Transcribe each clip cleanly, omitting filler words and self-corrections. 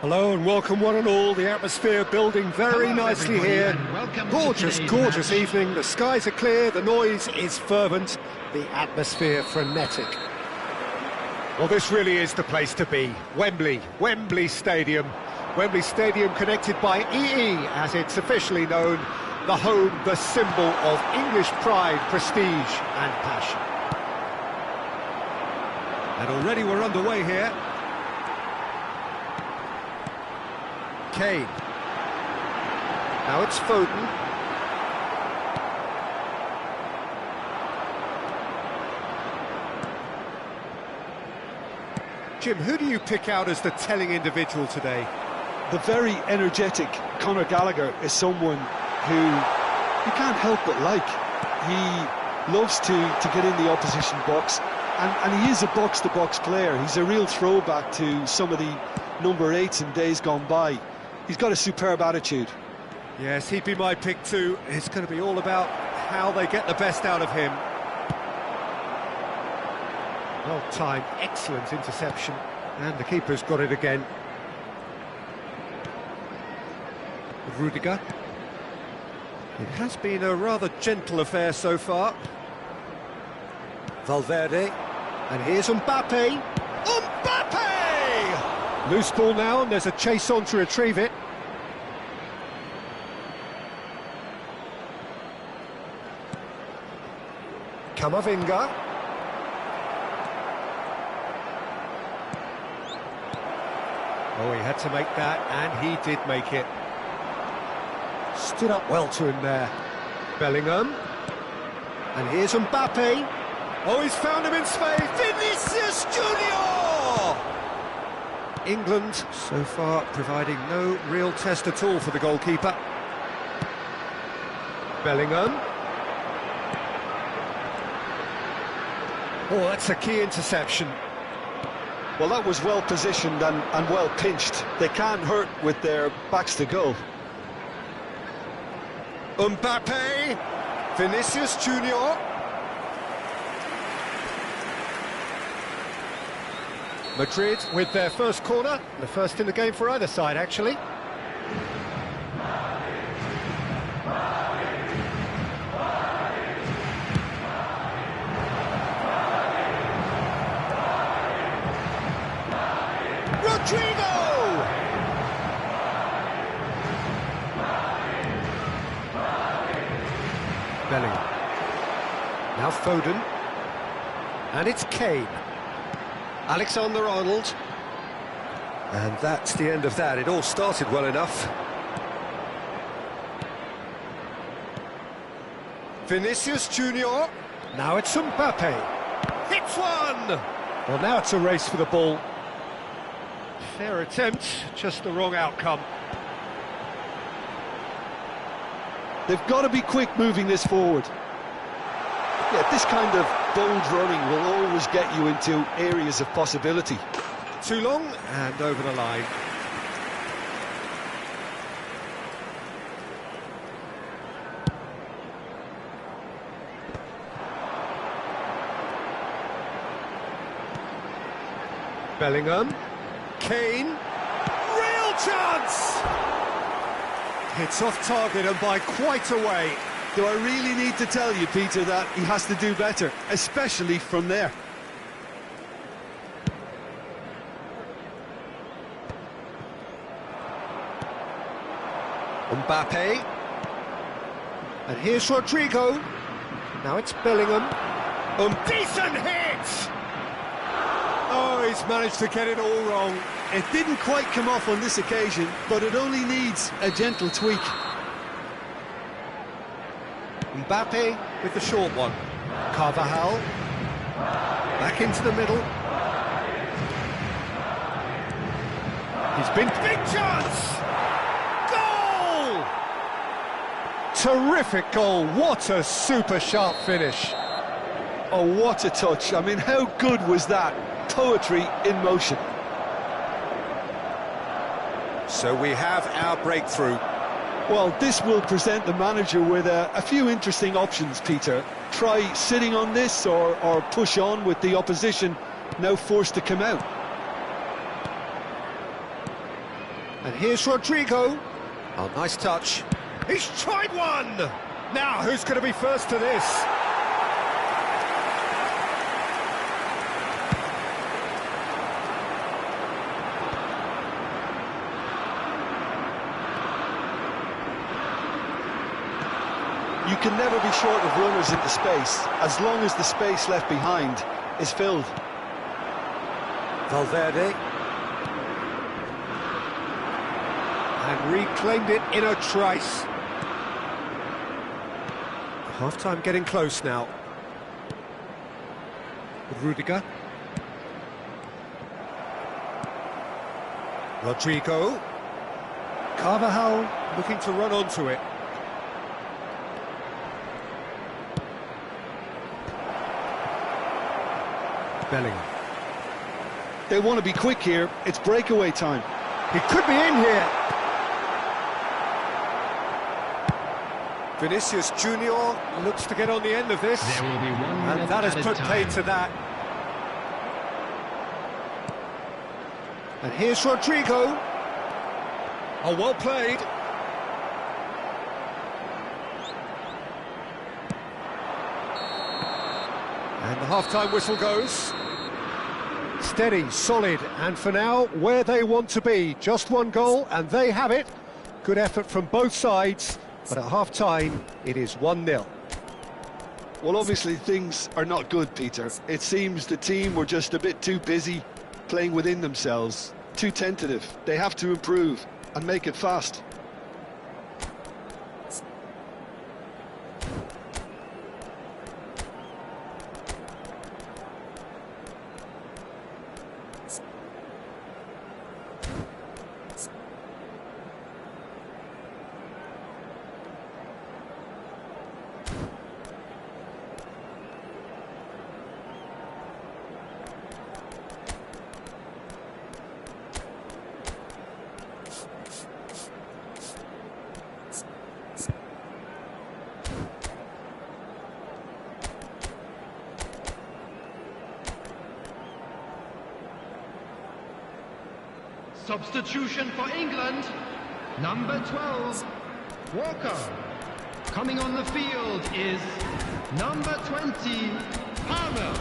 Hello and welcome one and all. The atmosphere building very nicely here. Gorgeous evening. The skies are clear, the noise is fervent, the atmosphere frenetic. Well, this really is the place to be. Wembley Stadium. Wembley Stadium connected by EE, as it's officially known, the home, the symbol of English pride, prestige and passion. And already we're underway here. Kane. Now it's Foden. Jim, who do you pick out as the telling individual today? The very energetic Conor Gallagher is someone who you can't help but like. He loves to get in the opposition box, and he is a box-to-box player. He's a real throwback to some of the number 8s in days gone by. He's got a superb attitude. Yes, he'd be my pick too. It's going to be all about how they get the best out of him. Well timed, excellent interception, and the keeper's got it again. Rudiger. It has been a rather gentle affair so far. Valverde, and here's Mbappe. Mbappe! Loose ball now, and there's a chase on to retrieve it. Camavinga. Oh, he had to make that, and he did make it. Stood up well to him there. Bellingham. And here's Mbappe. Oh, he's found him in space. Vinicius Junior! England, so far, providing no real test at all for the goalkeeper. Bellingham. Oh, that's a key interception. Well, that was well positioned and well pinched. They can't hurt with their backs to goal. Mbappe, Vinicius Junior. Madrid with their first corner, the first in the game for either side, actually. Rodrigo! Bellingham. Now Foden. And it's Kane. Alexander-Arnold. And that's the end of that. It all started well enough. Vinicius Junior. Now it's Mbappe. Hits one! Well, now it's a race for the ball. Fair attempt, just the wrong outcome. They've got to be quick moving this forward. Yeah, this kind of bold running will always get you into areas of possibility. Too long, and over the line. Bellingham. Kane. Real chance! It's off target and by quite a way. Do I really need to tell you, Peter, that he has to do better, especially from there? Mbappe. And here's Rodrigo. Now it's Bellingham. Decent hit! Oh, he's managed to get it all wrong. It didn't quite come off on this occasion, but it only needs a gentle tweak. Mbappe with the short one. Carvajal. Back into the middle. He's been... Big chance! Goal! Terrific goal. What a super sharp finish. Oh, what a touch. I mean, how good was that? Poetry in motion. So we have our breakthrough. Well, this will present the manager with a few interesting options, Peter. Try sitting on this or push on with the opposition now forced to come out. And here's Rodrigo. Oh, nice touch. He's tried one! Now, who's going to be first to this? You can never be short of runners into space, as long as the space left behind is filled. Valverde. And reclaimed it in a trice. Half-time getting close now. With Rudiger. Rodrigo. Carvajal looking to run onto it. Bellingham. They want to be quick here. It's breakaway time. He could be in here. Vinicius Junior looks to get on the end of this. There will be 1 minute and that has put paid to that. And here's Rodrigo. Oh, well played. And the half-time whistle goes. Steady, solid, and for now, where they want to be. Just one goal, and they have it. Good effort from both sides, but at half-time, it is 1-0. Well, obviously, things are not good, Peter. It seems the team were just a bit too busy playing within themselves, too tentative. They have to improve and make it fast. Substitution for England, number 12, Walker. Coming on the field is number 20, Palmer.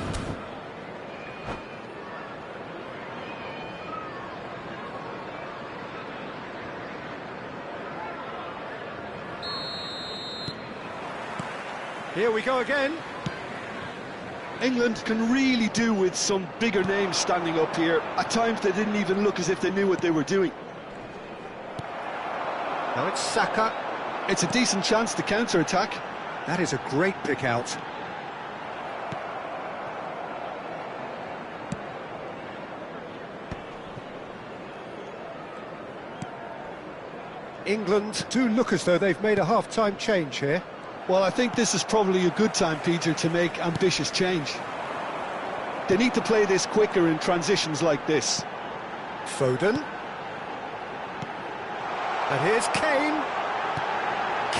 Here we go again. England can really do with some bigger names standing up here. At times they didn't even look as if they knew what they were doing. Now it's Saka. It's a decent chance to counter-attack. That is a great pick out. England do look as though they've made a half-time change here. Well, I think this is probably a good time, Peter, to make ambitious change. They need to play this quicker in transitions like this. Foden. And here's Kane.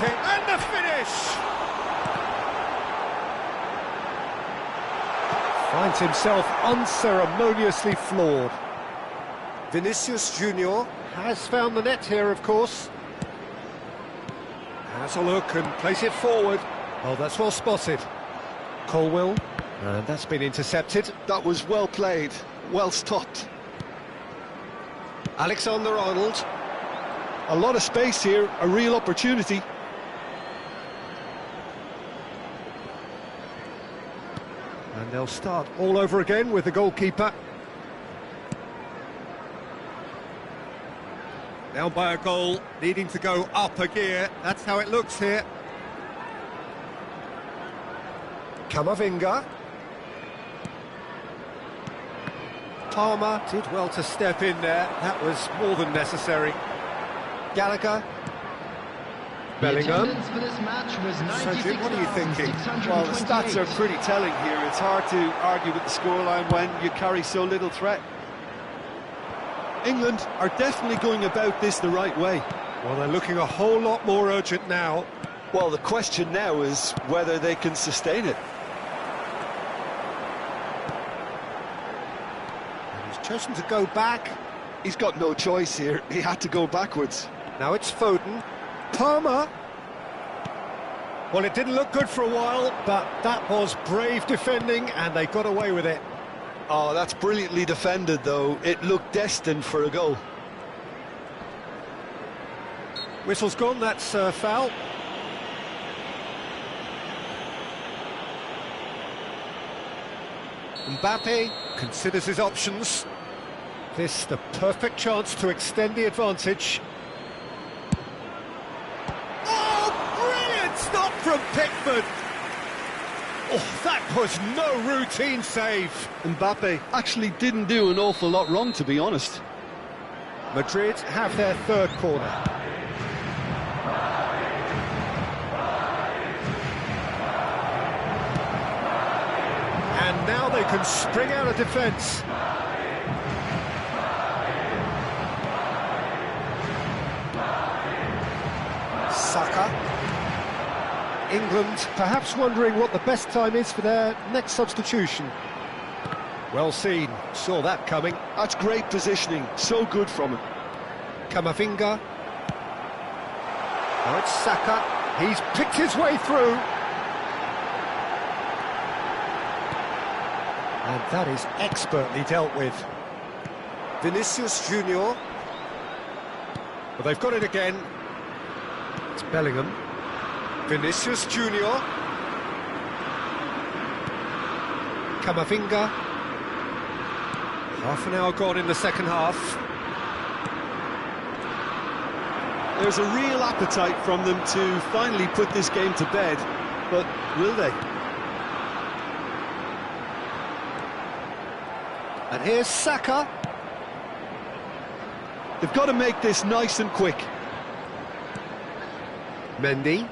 And the finish! Finds himself unceremoniously floored. Vinicius Junior has found the net here, of course. Has a look and plays it forward. Oh, that's well spotted. Colwill, and that's been intercepted. That was well played, well stopped. Alexander-Arnold. A lot of space here, a real opportunity. And they'll start all over again with the goalkeeper. Down by a goal, needing to go up a gear. That's how it looks here. Camavinga. Palmer did well to step in there. That was more than necessary. Gallagher. Bellingham. So Jim, what are you thinking? Well, the stats are pretty telling here. It's hard to argue with the scoreline when you carry so little threat. England are definitely going about this the right way. Well, they're looking a whole lot more urgent now. Well, the question now is whether they can sustain it. And he's chosen to go back. He's got no choice here. He had to go backwards. Now it's Foden. Palmer. Well, it didn't look good for a while, but that was brave defending, and they got away with it. Oh, that's brilliantly defended, though. It looked destined for a goal. Whistle's gone, that's foul. Mbappe considers his options. This the perfect chance to extend the advantage. Oh, brilliant stop from Pickford! Oh, that was no routine save. Mbappe actually didn't do an awful lot wrong, to be honest. Madrid have their third corner. And now they can spring out of defence. Saka. England perhaps wondering what the best time is for their next substitution. Well seen, saw that coming. That's great positioning, so good from him. Camavinga. Now it's Saka, he's picked his way through. And that is expertly dealt with. Vinicius Junior. But they've got it again. It's Bellingham. Vinicius Junior. Camavinga. Half an hour gone in the second half. There's a real appetite from them to finally put this game to bed, but will they? And here's Saka. They've got to make this nice and quick. Mendy.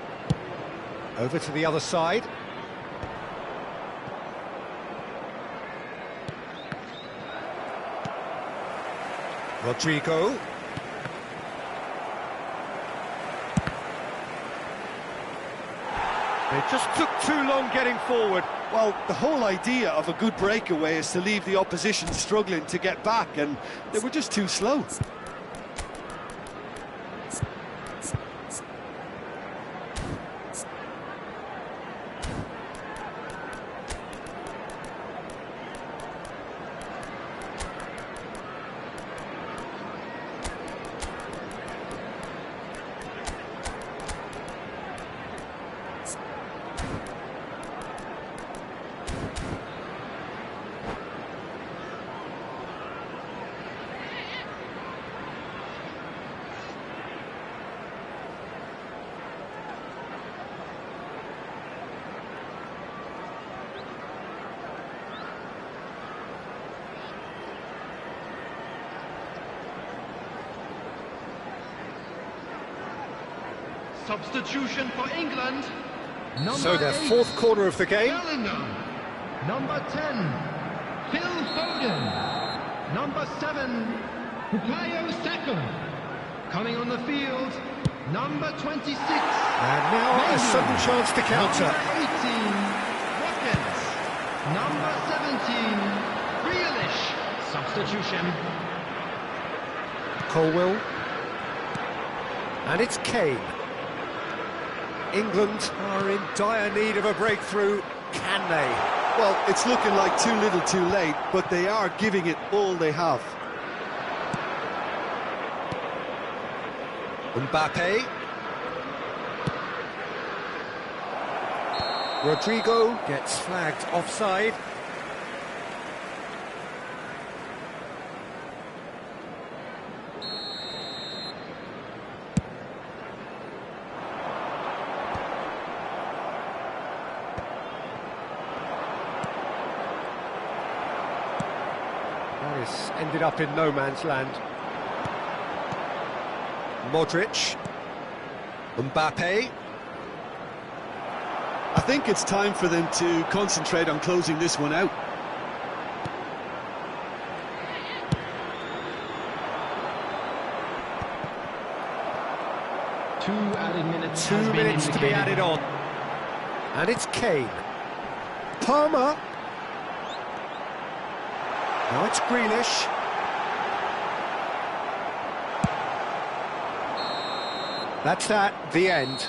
Over to the other side. Rodrigo. They just took too long getting forward. Well, the whole idea of a good breakaway is to leave the opposition struggling to get back, and they were just too slow. Substitution for England. So their 8, fourth corner of the game. Bellingham. Number 10, Phil Foden. Number 7, Bukayo Saka. Coming on the field, number 26. And now a sudden chance to counter. Number 18, Watkins. Number 17, Grealish. Substitution. Colwill. And it's Kane. England are in dire need of a breakthrough. Can they? Well, it's looking like too little too late, but they are giving it all they have. Mbappe. Rodrigo gets flagged offside. This ended up in no man's land. Modric. Mbappe. I think it's time for them to concentrate on closing this one out. Two added minutes. 2 minutes to be added on. And it's Kane. Palmer. Now it's Grealish. That's that, the end.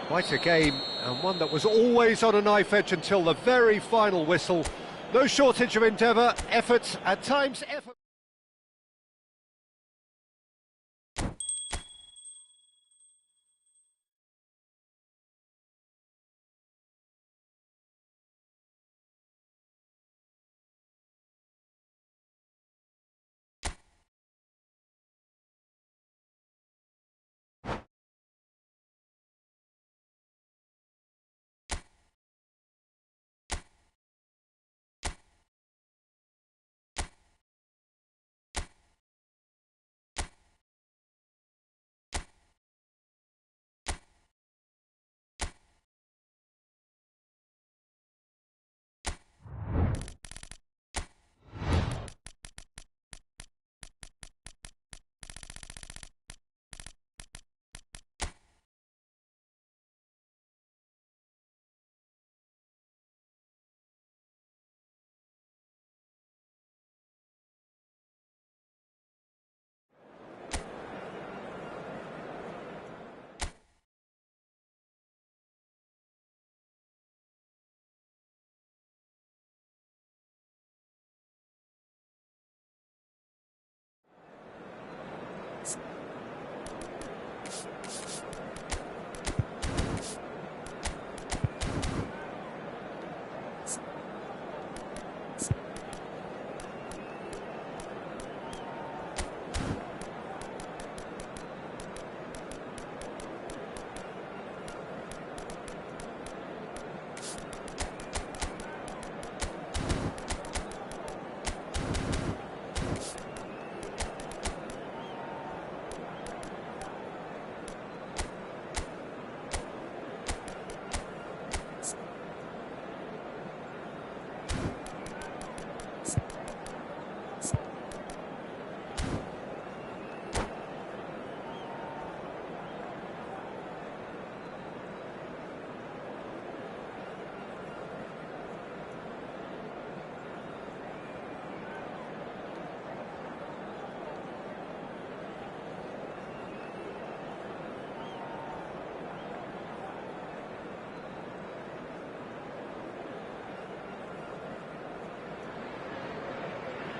Quite a game, and one that was always on a knife edge until the very final whistle. No shortage of endeavour, effort, at times effort.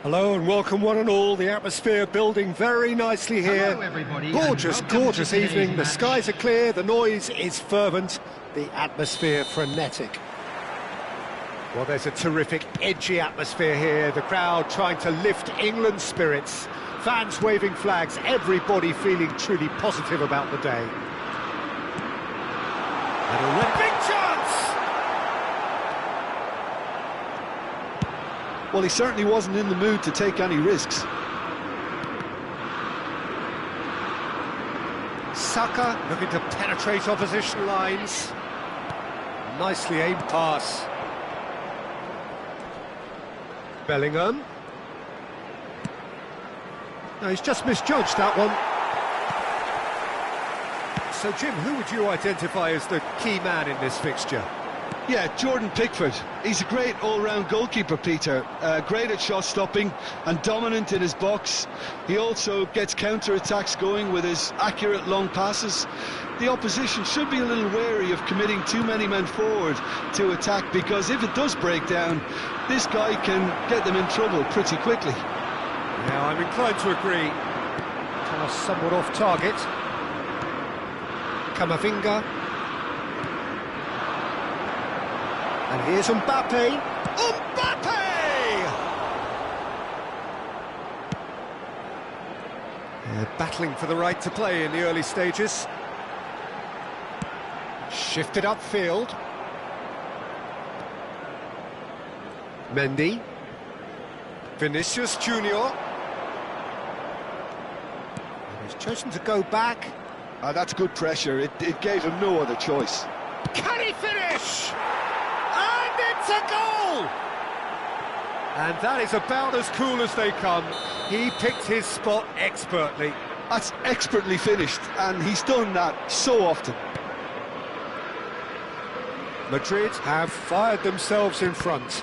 Hello and welcome one and all, the atmosphere building very nicely here. Hello everybody. Gorgeous, and welcome gorgeous to today's evening, the match. skies are clear, the noise is fervent, the atmosphere frenetic. Well, there's a terrific, edgy atmosphere here, the crowd trying to lift England's spirits, fans waving flags, everybody feeling truly positive about the day. And a big chance! Well, he certainly wasn't in the mood to take any risks. Saka looking to penetrate opposition lines. Nicely aimed pass. Bellingham. No, he's just misjudged that one. So, Jim, who would you identify as the key man in this fixture? Yeah, Jordan Pickford. He's a great all-round goalkeeper, Peter. Great at shot stopping and dominant in his box. He also gets counter-attacks going with his accurate long passes. The opposition should be a little wary of committing too many men forward to attack, because if it does break down, this guy can get them in trouble pretty quickly. Yeah, I'm inclined to agree. Pass somewhat off target. Camavinga. And here's Mbappe. Mbappe! They're battling for the right to play in the early stages. Shifted upfield. Mendy. Vinicius Junior. He's chosen to go back. That's good pressure. It gave him no other choice. Can he finish? And it's a goal! And that is about as cool as they come. He picked his spot expertly. That's expertly finished, and he's done that so often. Madrid have fired themselves in front.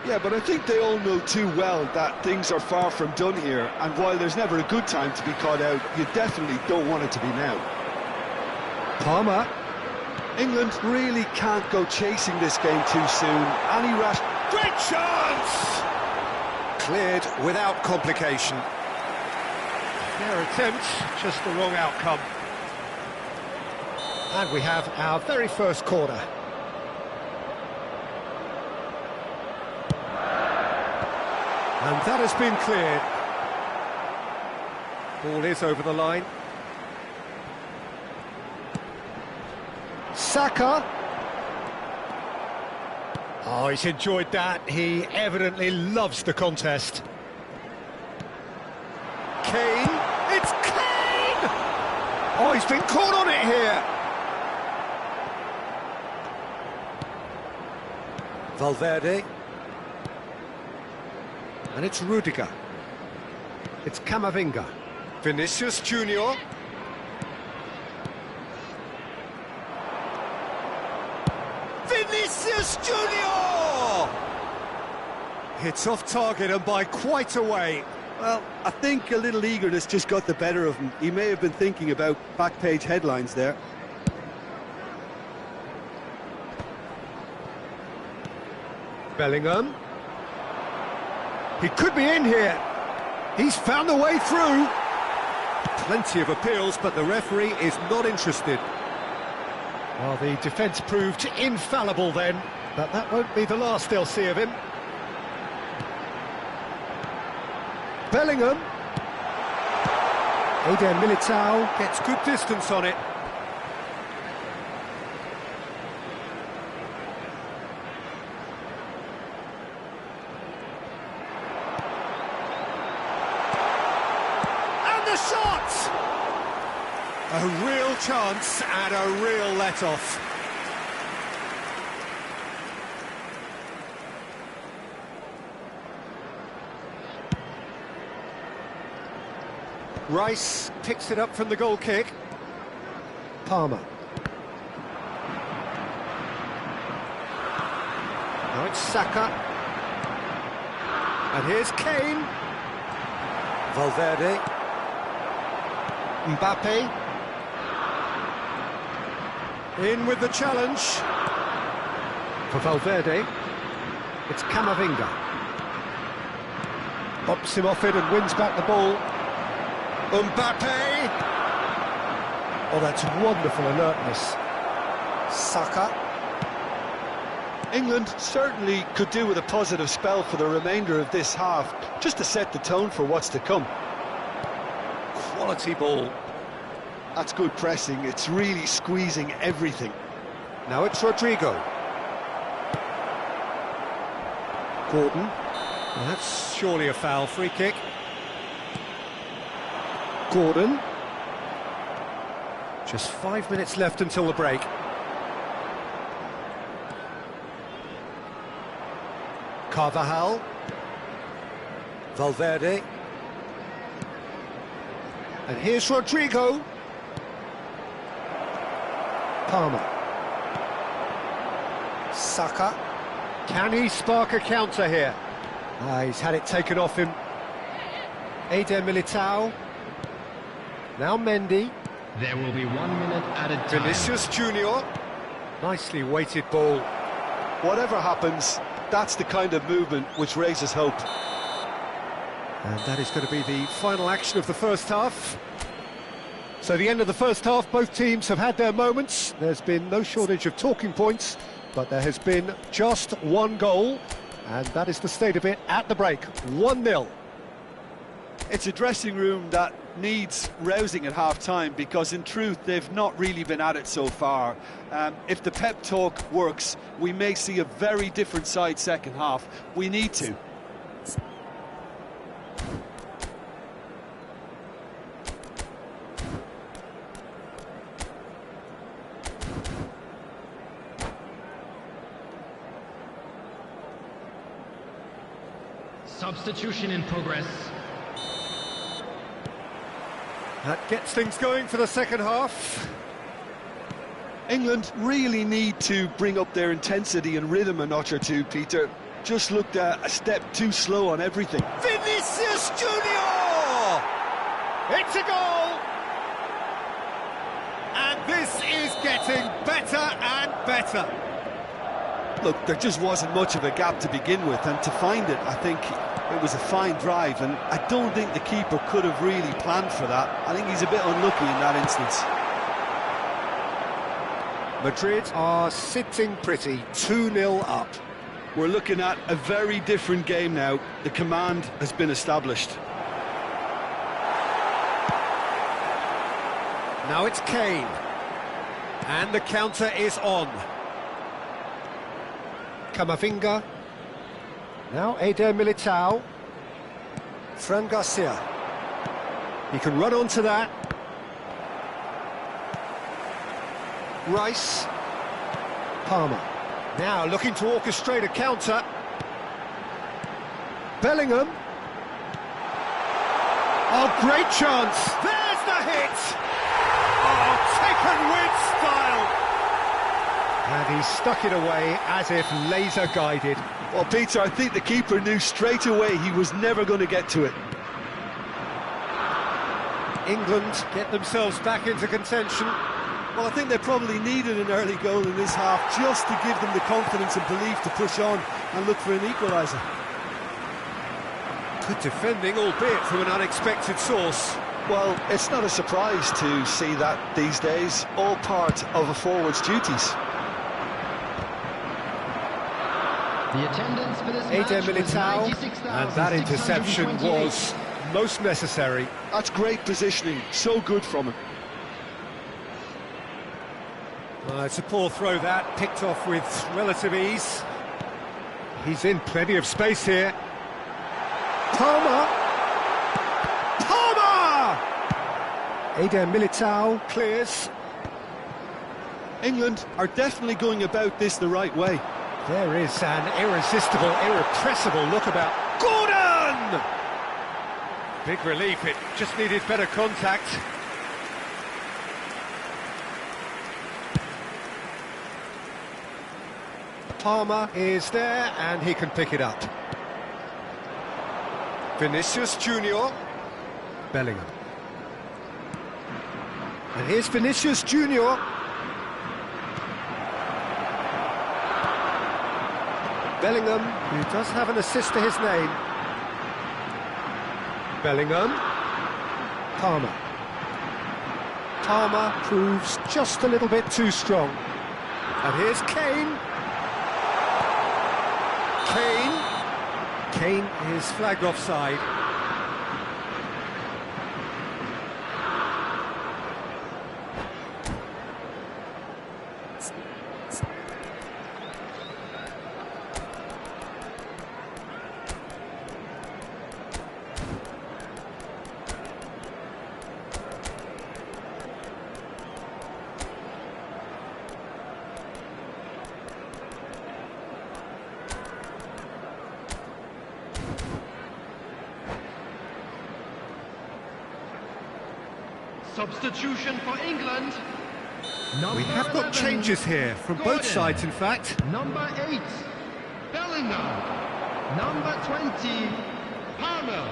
Yeah, but I think they all know too well that things are far from done here, and while there's never a good time to be caught out, you definitely don't want it to be now. Palmer. England really can't go chasing this game too soon. Any rash... Great chance! Cleared without complication. Their attempt, just the wrong outcome. And we have our very first corner. And that has been cleared. Ball is over the line. Saka. Oh, he's enjoyed that. He evidently loves the contest. Kane. It's Kane! Oh, he's been caught on it here. Valverde. And it's Rudiger. It's Camavinga. Vinicius Junior. Vinicius Junior! It's off target and by quite a way. Well, I think a little eagerness just got the better of him. He may have been thinking about back-page headlines there. Bellingham. He could be in here. He's found a way through. Plenty of appeals, but the referee is not interested. Well, the defence proved infallible then, but that won't be the last they'll see of him. Bellingham. Eder Militao gets good distance on it. And the shot! A real chance and a real let-off. Rice picks it up from the goal kick. Palmer. Now it's Saka. And here's Kane. Valverde. Mbappe. In with the challenge. For Valverde. It's Camavinga. Bops him off it and wins back the ball. Mbappe! Oh, that's wonderful alertness. Saka. England certainly could do with a positive spell for the remainder of this half, just to set the tone for what's to come. Quality ball. That's good pressing, it's really squeezing everything. Now it's Rodrigo. Gordon. Well, that's surely a foul. Free kick. Gordon. Just 5 minutes left until the break. Carvajal. Valverde. And here's Rodrigo. Palmer. Saka. Can he spark a counter here? He's had it taken off him. Eder Militao. Now Mendy. There will be 1 minute added time. Vinicius Junior. Nicely weighted ball. Whatever happens, that's the kind of movement which raises hope. And that is going to be the final action of the first half. So the end of the first half, both teams have had their moments. There's been no shortage of talking points, but there has been just one goal, and that is the state of it at the break. 1-0. It's a dressing room that needs rousing at half-time, because in truth they've not really been at it so far. If the pep talk works, we may see a very different side second half. We need to. Substitution in progress. That gets things going for the second half. England really need to bring up their intensity and rhythm a notch or two, Peter. Just looked a step too slow on everything. Vinicius Junior! It's a goal! And this is getting better and better. Look, there just wasn't much of a gap to begin with, and to find it, I think it was a fine drive, and I don't think the keeper could have really planned for that. I think he's a bit unlucky in that instance. Madrid are sitting pretty, 2-0 up. We're looking at a very different game now. The command has been established. Now it's Kane. And the counter is on. Camavinga. Now Eder Militao. Fran Garcia. He can run onto that. Rice. Palmer. Now looking to orchestrate a counter. Bellingham. Oh, great chance. There's the hit. Oh, taken with style. And he stuck it away as if laser guided. Well, Peter, I think the keeper knew straight away he was never going to get to it. England get themselves back into contention. Well, I think they probably needed an early goal in this half just to give them the confidence and belief to push on and look for an equaliser. Good defending, albeit from an unexpected source. Well, it's not a surprise to see that these days, all part of a forward's duties. The attendance for this match Eder was Militao, and that interception 96,628. was most necessary. That's great positioning, so good from him. It's a poor throw that, picked off with relative ease. He's in plenty of space here. Palmer! Palmer! Eder Militao clears. England are definitely going about this the right way. There is an irresistible, irrepressible look about Gordon! Big relief, it just needed better contact. Palmer is there, and he can pick it up. Vinicius Junior. Bellingham. And here's Vinicius Junior. Bellingham, who does have an assist to his name. Bellingham. Palmer. Palmer proves just a little bit too strong. And here's Kane. Kane is flagged offside. Substitution for England. We have got 11, changes here, from Gordon. both sides in fact. Number 8, Bellingham. Number 20, Palmer.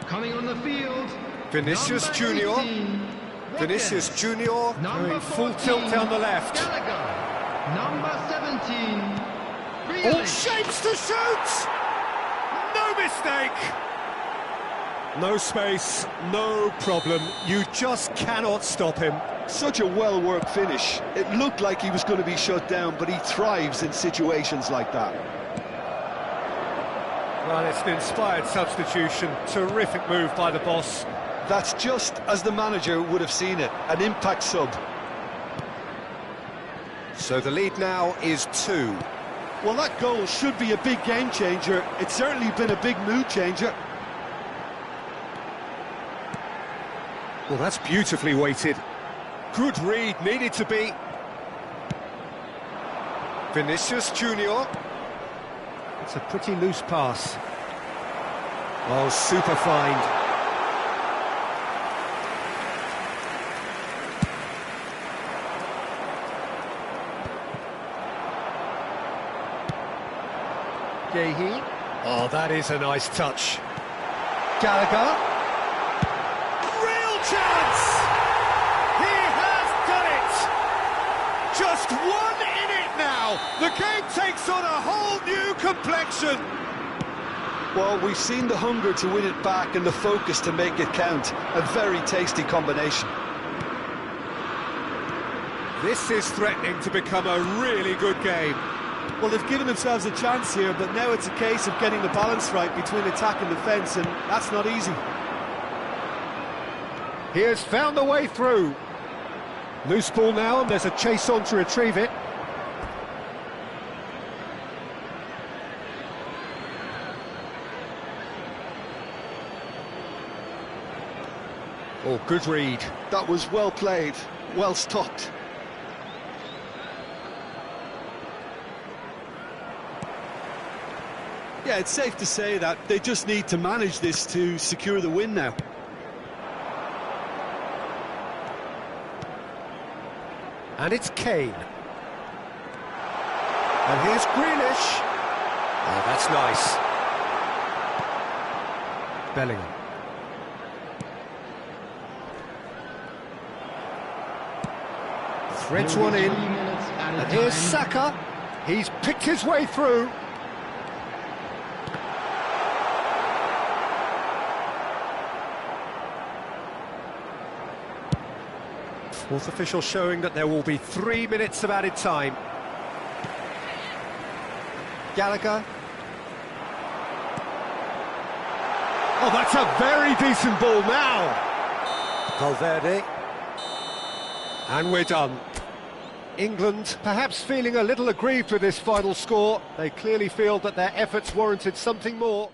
Coming on the field, Vinicius number Junior. 18, Vinicius Watkins. Junior Number going full 14, tilt down the left. Gallagher. Number 17, All Grealish. shapes to shoot! No mistake! No space, no problem. You just cannot stop him. Such a well-worked finish. It looked like he was going to be shut down, but he thrives in situations like that. Well, it's an inspired substitution. Terrific move by the boss. That's just as the manager would have seen it, an impact sub. So the lead now is 2. Well, that goal should be a big game changer. It's certainly been a big mood changer. Well, that's beautifully weighted. Good read, needed to be. Vinicius Junior. It's a pretty loose pass. Oh, super find. Gehi. Oh, that is a nice touch. Gallagher. Real chance! He has done it! Just one in it now! The game takes on a whole new complexion! Well, we've seen the hunger to win it back and the focus to make it count. A very tasty combination. This is threatening to become a really good game. Well, they've given themselves a chance here, but now it's a case of getting the balance right between attack and defence, and that's not easy. He has found the way through. Loose ball now, and there's a chase on to retrieve it. Oh, good read. That was well played, well stopped. Yeah, it's safe to say that they just need to manage this to secure the win now. And it's Kane. And here's Grealish. Oh, that's nice. Bellingham. Threads one in. And here's Saka. He's picked his way through. Fourth official showing that there will be 3 minutes of added time. Gallagher. Oh, that's a very decent ball now. Valverde. And we're done. England perhaps feeling a little aggrieved with this final score. They clearly feel that their efforts warranted something more.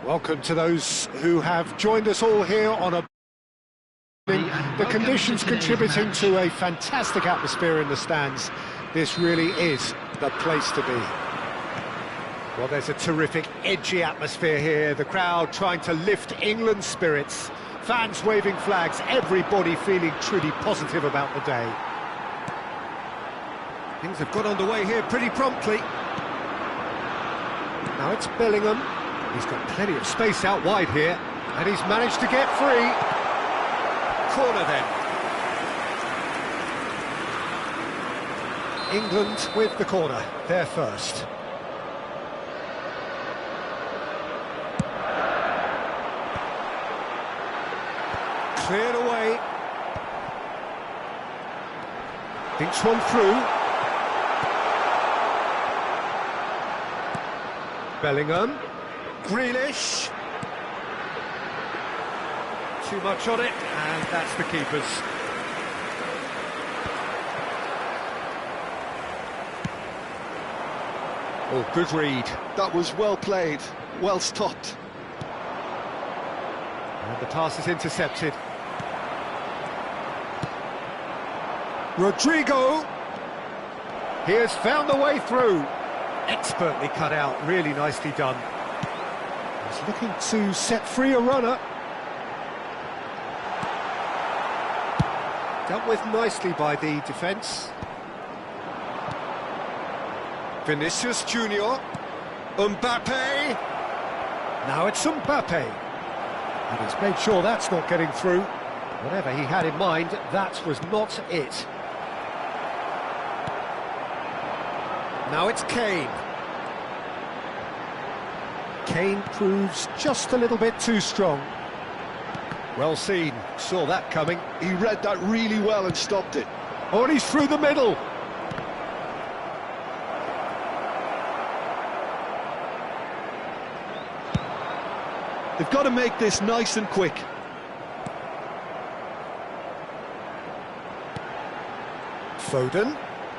Welcome to those who have joined us all here on a... The conditions contributing to a fantastic atmosphere in the stands. This really is the place to be. Well, there's a terrific, edgy atmosphere here. The crowd trying to lift England's spirits. Fans waving flags, everybody feeling truly positive about the day. Things have got underway here pretty promptly. Now it's Bellingham. He's got plenty of space out wide here, and he's managed to get free. Corner then. England with the corner, they're first. Cleared away. Thinks one through. Bellingham. Grealish. Too much on it, and that's the keeper's. Oh, good read. That was well played, well stopped. And the pass is intercepted. Rodrigo. He has found the way through. Expertly cut out, really nicely done. He's looking to set free a runner. Dealt with nicely by the defence. Vinicius Junior. Mbappe. Now it's Mbappe. And he's made sure that's not getting through. Whatever he had in mind, that was not it. Now it's Kane. Kane proves just a little bit too strong. Well seen, saw that coming. He read that really well and stopped it. Oh, and he's through the middle. They've got to make this nice and quick. Foden.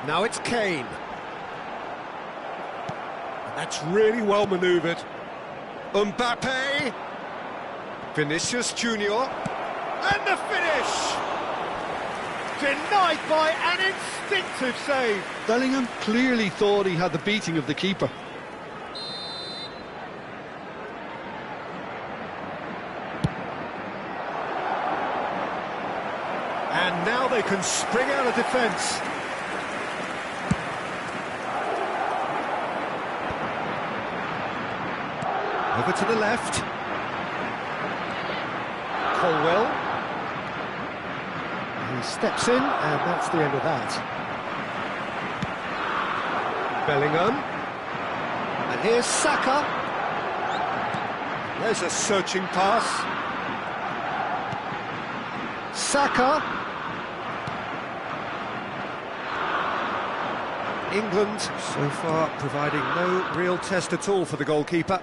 Now it's Kane. That's really well manoeuvred. Mbappe. Vinicius Junior. And the finish! Denied by an instinctive save. Bellingham clearly thought he had the beating of the keeper. And now they can spring out of defence. Over to the left. Colwell. He steps in, and that's the end of that. Bellingham. And here's Saka. There's a searching pass. Saka. England so far providing no real test at all for the goalkeeper.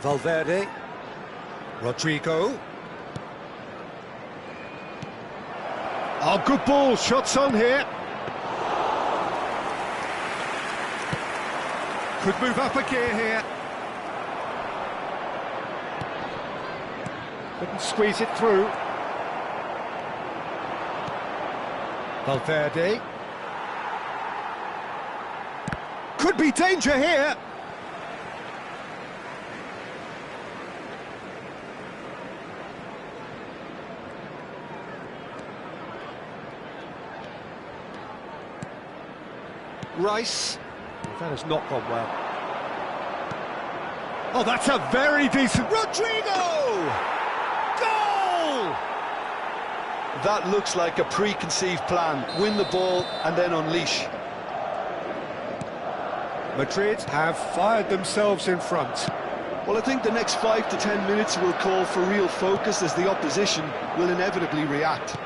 Valverde. Rodrigo. Oh, good ball, shots on here. Could move up a gear here. Couldn't squeeze it through. Valverde. Could be danger here. Rice. That has not gone well. Oh, that's a very decent... Rodrigo! Goal! That looks like a preconceived plan. Win the ball and then unleash. Madrid have fired themselves in front. Well, I think the next 5 to 10 minutes will call for real focus as the opposition will inevitably react.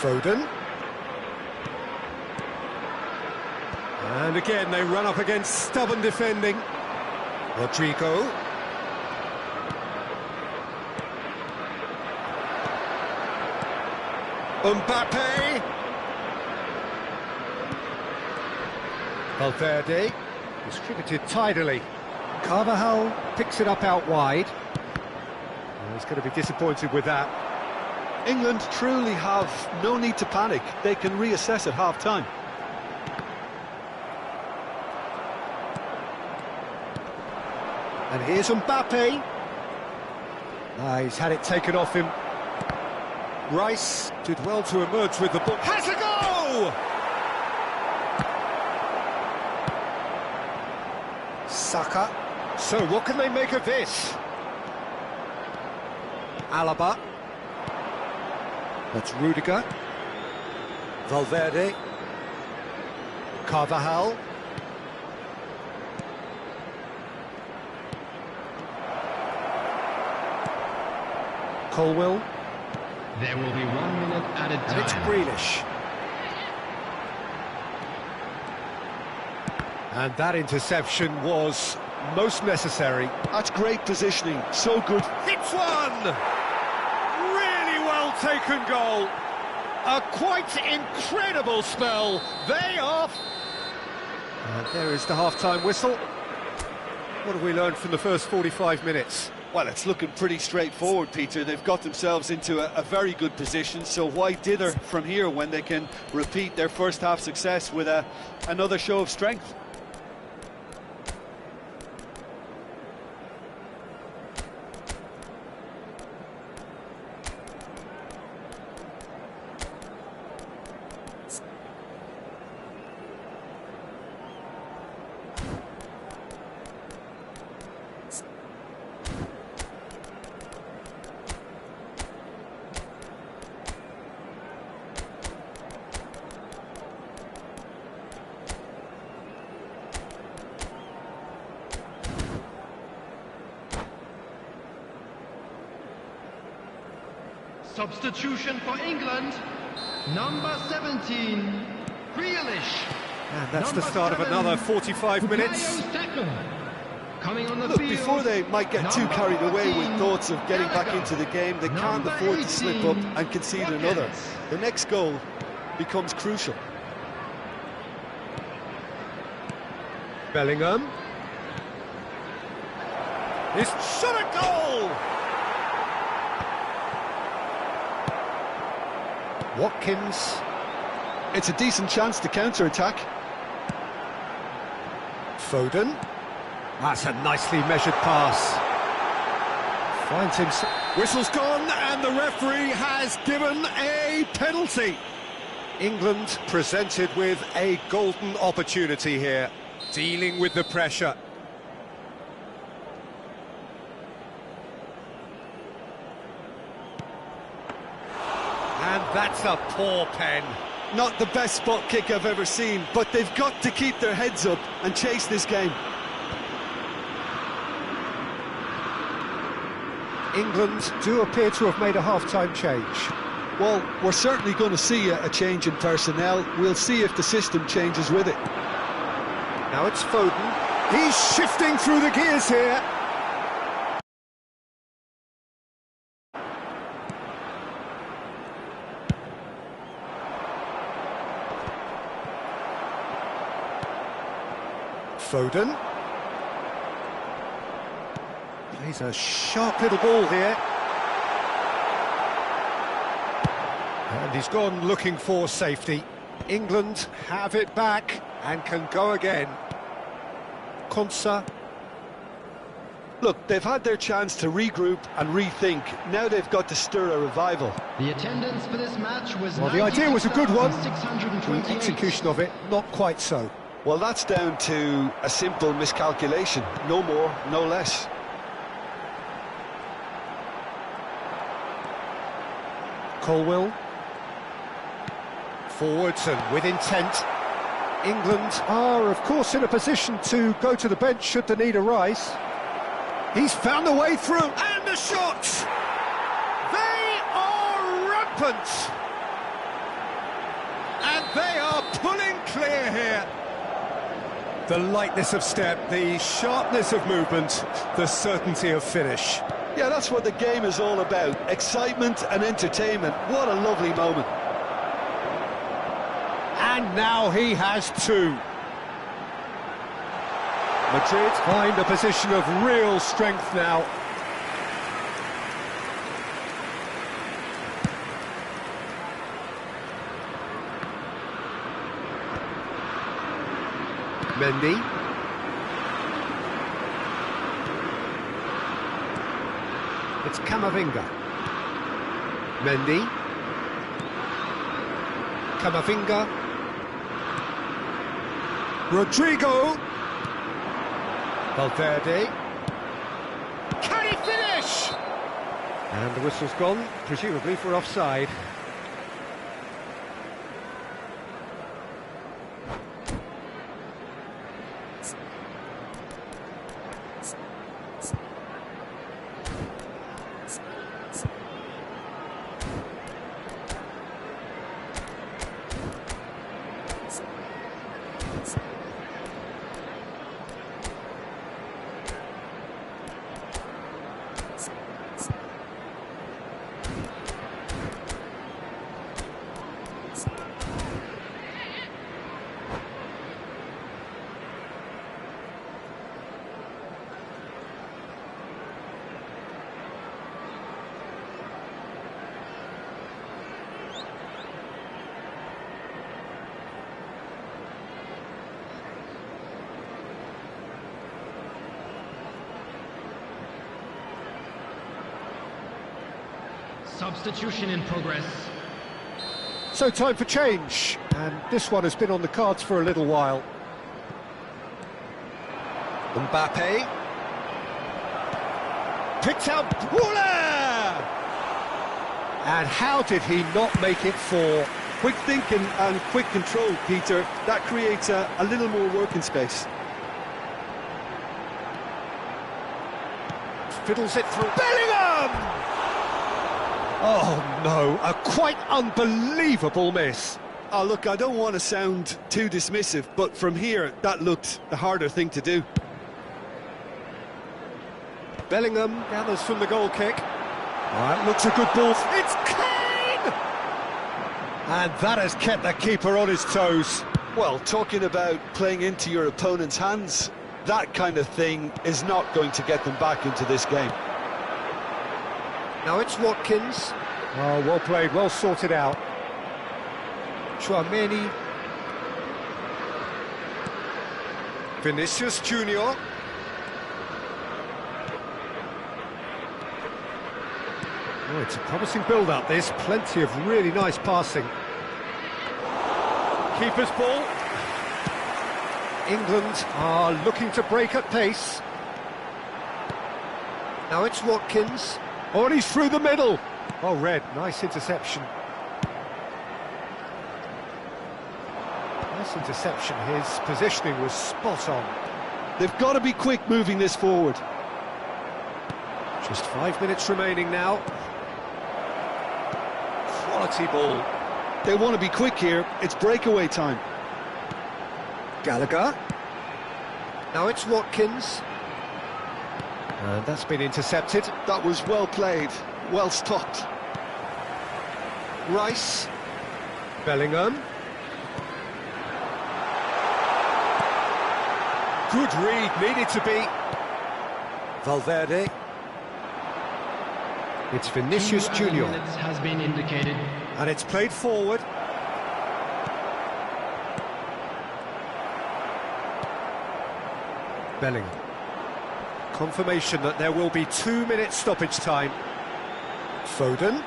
Foden. And again, they run up against stubborn defending. Rodrigo. Mbappe. Valverde. Distributed tidily. Carvajal picks it up out wide. He's going to be disappointed with that. England truly have no need to panic. They can reassess at half-time. And here's Mbappe. He's had it taken off him. Rice did well to emerge with the ball. Has a go! Saka. So what can they make of this? Alaba. That's Rudiger. Valverde. Carvajal. Colwill. There will be 1 minute added time. And it's Grealish. And that interception was most necessary. That's great positioning, so good. Hits one! Really well taken goal. A quite incredible spell. They are... And there is the half-time whistle. What have we learned from the first 45 minutes? Well, it's looking pretty straightforward, Peter. They've got themselves into a very good position, so why dither from here when they can repeat their first half success with another show of strength? Substitution for England, number 17, Grealish. And that's the start of another 45 minutes. Coming on the Look, field, before they might get too carried away with thoughts of getting back into the game, they can't afford to slip up and concede another. The next goal becomes crucial. Bellingham. He's shot a goal! Watkins. It's a decent chance to counter-attack. Foden. That's a nicely measured pass. Finds him. Whistle's gone and the referee has given a penalty. England presented with a golden opportunity here, dealing with the pressure. And that's a poor pen. Not the best spot kick I've ever seen, but they've got to keep their heads up and chase this game. England do appear to have made a half-time change. Well, we're certainly going to see a change in personnel. We'll see if the system changes with it. Now it's Foden. He's shifting through the gears here. Foden. Plays a sharp little ball here. And he's gone looking for safety. England have it back and can go again. Konsa. Look, they've had their chance to regroup and rethink. Now they've got to stir a revival. The attendance for this match was Well, the idea was a good one. The 628. execution of it, not quite so. Well, that's down to a simple miscalculation. No more, no less. Colwill. Forwards and with intent. England are, of course, in a position to go to the bench should the need arise. He's found a way through, and a shot! They are rampant! And they are pulling clear here. The lightness of step, the sharpness of movement, the certainty of finish. Yeah, that's what the game is all about. Excitement and entertainment. What a lovely moment. And now he has two. Madrid find a position of real strength now. Mendy. It's Camavinga. Mendy. Camavinga. Rodrigo. Valverde. Can he finish? And the whistle's gone, presumably for offside. Substitution in progress. So time for change, and this one has been on the cards for a little while. Mbappe. Picked out Bula! And how did he not make it four? Quick thinking and quick control, Peter. That creates a little more working space. Fiddles it through. Bellingham! Oh no, a quite unbelievable miss. Oh, look, I don't want to sound too dismissive, but from here, that looked the harder thing to do. Bellingham gathers from the goal kick. That looks a good ball. It's Kane! And that has kept the keeper on his toes. Well, talking about playing into your opponent's hands, that kind of thing is not going to get them back into this game. Now it's Watkins. Oh, well played, well sorted out. Tchouameni. Vinicius Junior. Oh, it's a promising build-up, this. Plenty of really nice passing. Keeper's ball. England are looking to break at pace. Now it's Watkins. Oh, and he's through the middle. Oh, Red, nice interception. Nice interception. His positioning was spot on. They've got to be quick moving this forward. Just 5 minutes remaining now. Quality ball. They want to be quick here. It's breakaway time. Gallagher. Now it's Watkins. And that's been intercepted. That was well played, well stopped. Rice. Bellingham. Good read, needed to be. Valverde. It's Vinicius 2 Junior. minutes has been indicated. And it's played forward. Bellingham. Confirmation that there will be 2 minutes stoppage time. Foden.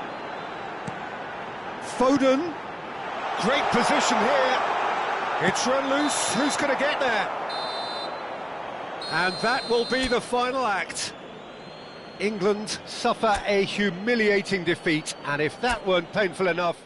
Foden. Great position here. It's run loose. Who's going to get there? And that will be the final act. England suffer a humiliating defeat, and if that weren't painful enough,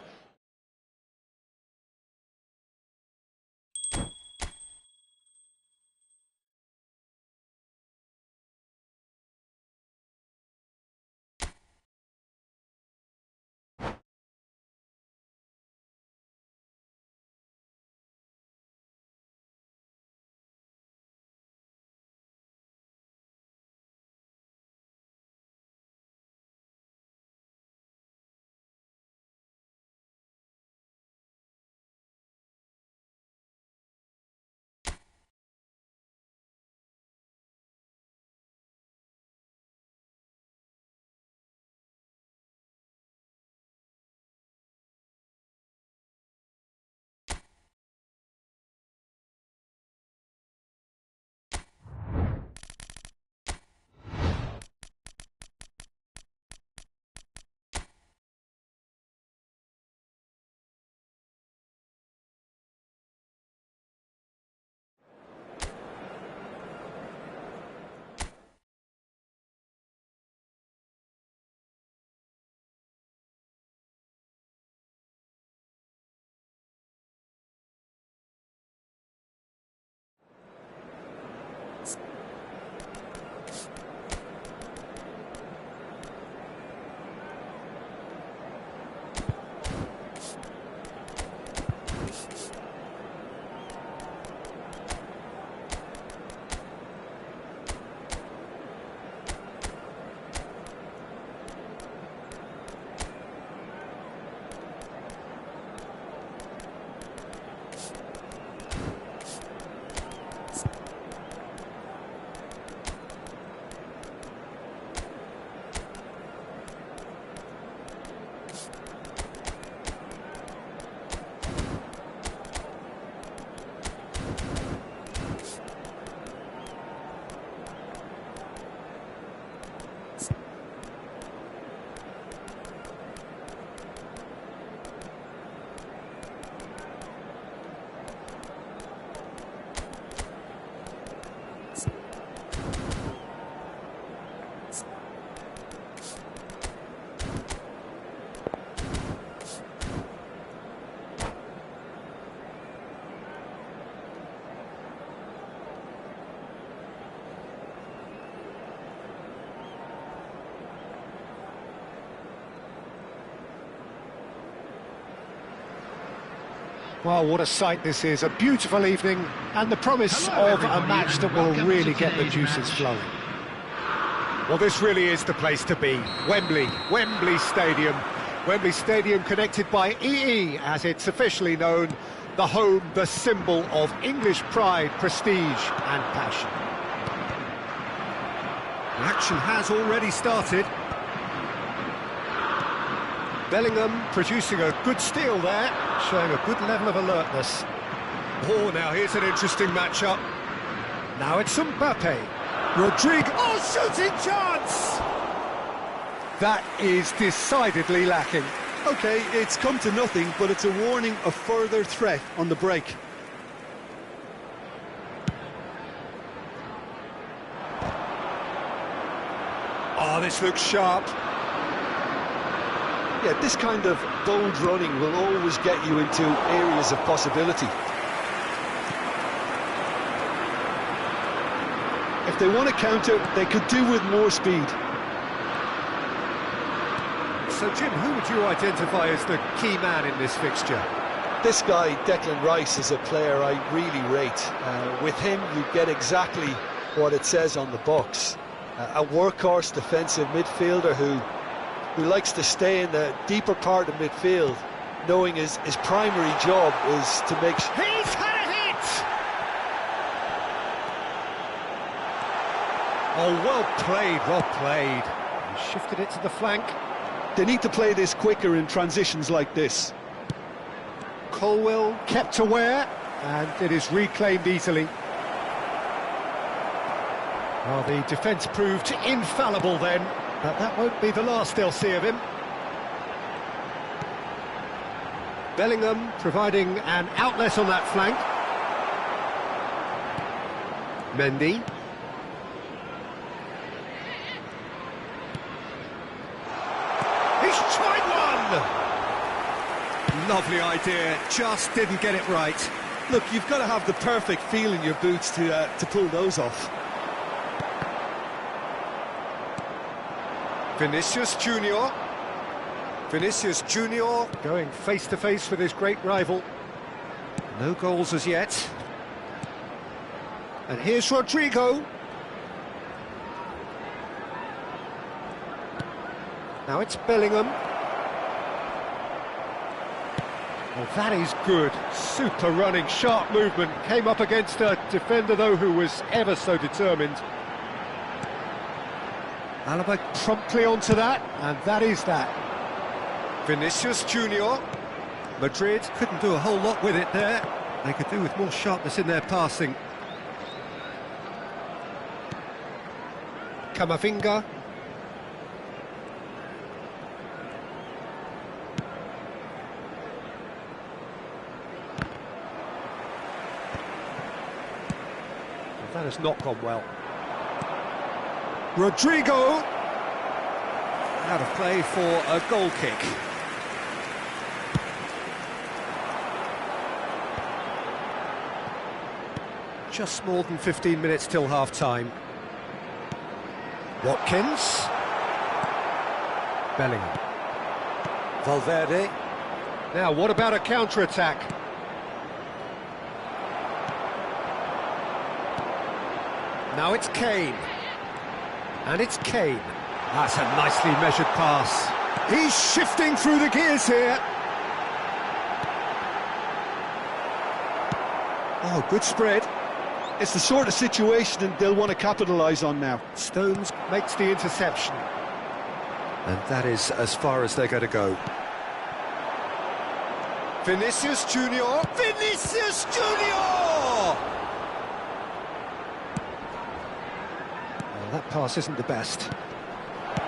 Well, what a sight this is. A beautiful evening and the promise of a match that will really get the juices flowing. Well, this really is the place to be. Wembley Stadium. Wembley Stadium connected by EE, as it's officially known, the home, the symbol of English pride, prestige and passion. The action has already started. Bellingham producing a good steal there, showing a good level of alertness. Oh, now here's an interesting matchup. Now it's Mbappe. Rodrigo, oh, shooting chance! That is decidedly lacking. OK, it's come to nothing, but it's a warning of further threat on the break. Oh, this looks sharp. Yeah, this kind of bold running will always get you into areas of possibility. If they want to counter, they could do with more speed. So, Jim, who would you identify as the key man in this fixture? This guy, Declan Rice, is a player I really rate. With him, you get exactly what it says on the box. A workhorse defensive midfielder who likes to stay in the deeper part of midfield, knowing his primary job is to make... He's had a hit! Oh, well played. He shifted it to the flank. They need to play this quicker in transitions like this. Colwill kept aware, and it is reclaimed easily. Well, the defence proved infallible then, but that won't be the last they'll see of him. Bellingham providing an outlet on that flank. Mendy. He's tried one! Lovely idea, just didn't get it right. Look, you've got to have the perfect feel in your boots to pull those off. Vinicius Junior going face-to-face with his great rival. No goals as yet. And here's Rodrigo. Now it's Bellingham. Well, that is good. Super running, sharp movement. Came up against a defender, though, who was ever so determined. Alaba promptly onto that, and that is that. Vinicius Junior. Madrid couldn't do a whole lot with it there. They could do with more sharpness in their passing. Camavinga. That has not gone well. Rodrigo, out of play for a goal kick. Just more than 15 minutes till half-time. Watkins. Bellingham. Valverde. Now, what about a counter-attack? Now it's Kane. And it's Kane. That's a nicely measured pass. He's shifting through the gears here. Oh, good spread. It's the sort of situation they'll want to capitalise on now. Stones makes the interception. And that is as far as they're going to go. Vinicius Junior. Vinicius Junior! That pass isn't the best.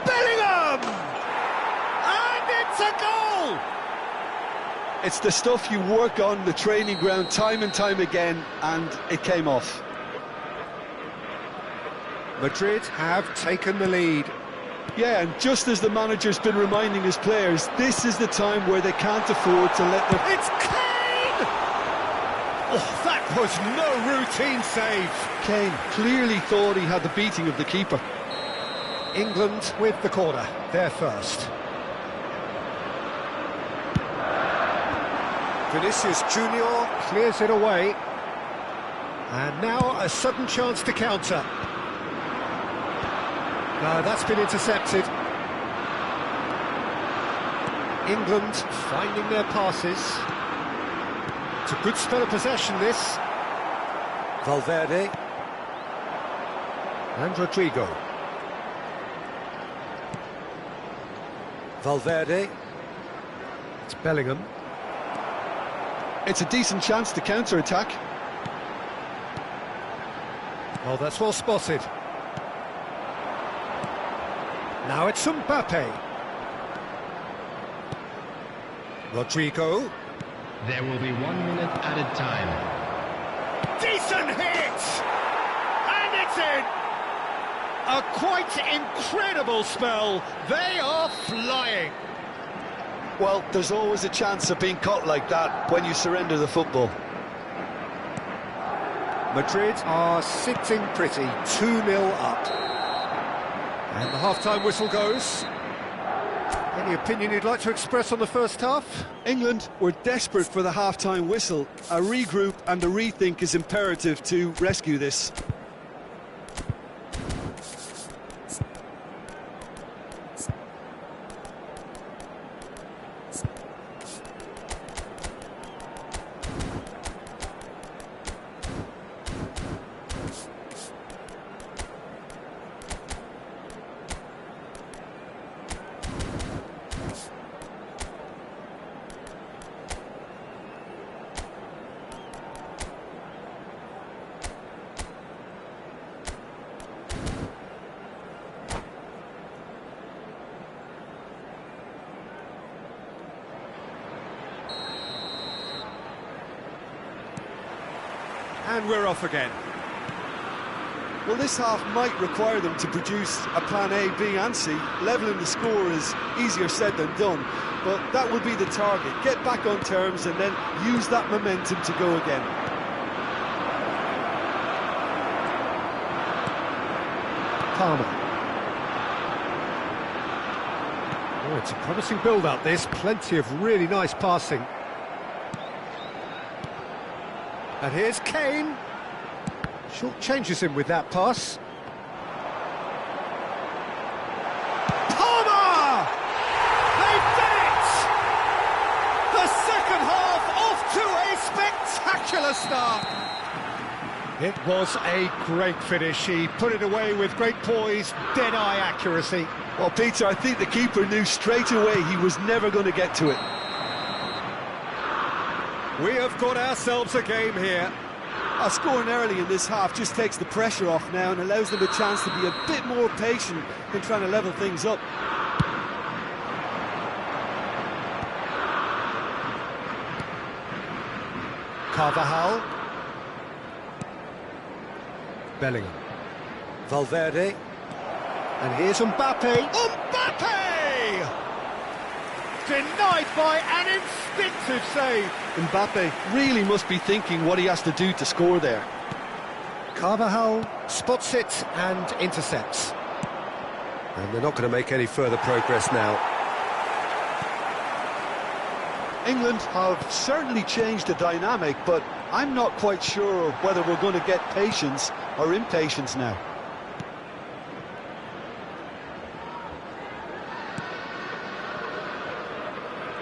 Bellingham! And it's a goal! It's the stuff you work on the training ground time and time again, and it came off. Madrid have taken the lead. Yeah, and just as the manager's been reminding his players, this is the time where they can't afford to let their... It's Kane! Oh, that was no routine save. Kane clearly thought he had the beating of the keeper. England with the corner, they're first. Vinicius Junior clears it away. And now a sudden chance to counter. No, that's been intercepted. England finding their passes. It's a good spell of possession, this. Valverde. And Rodrigo. Valverde. It's Bellingham. It's a decent chance to counter-attack. Oh, that's well spotted. Now it's Mbappe. Rodrigo. There will be 1 minute added time. Decent hit! And it's in! A quite incredible spell. They are flying. Well, there's always a chance of being caught like that when you surrender the football. Madrid are sitting pretty, 2-0 up. And the half-time whistle goes. Any opinion you'd like to express on the first half? England were desperate for the half-time whistle. A regroup and a rethink is imperative to rescue this. And we're off again. Well, this half might require them to produce a plan A, B and C. Levelling the score is easier said than done, but that will be the target. Get back on terms and then use that momentum to go again. Palmer. Oh, it's a promising build-up, this. Plenty of really nice passing. And here's Kane. Short changes him with that pass. Palmer! They've done it! The second half off to a spectacular start. It was a great finish. He put it away with great poise, dead-eye accuracy. Well, Peter, I think the keeper knew straight away he was never going to get to it. We have got ourselves a game here. Scoring early in this half just takes the pressure off now and allows them a chance to be a bit more patient than trying to level things up. Carvajal. Bellingham. Valverde. And here's Mbappe. Mbappe! Denied by an instinctive save. Mbappe really must be thinking what he has to do to score there. Carvajal spots it and intercepts. And they're not going to make any further progress now. England have certainly changed the dynamic, but I'm not quite sure whether we're going to get patience or impatience now.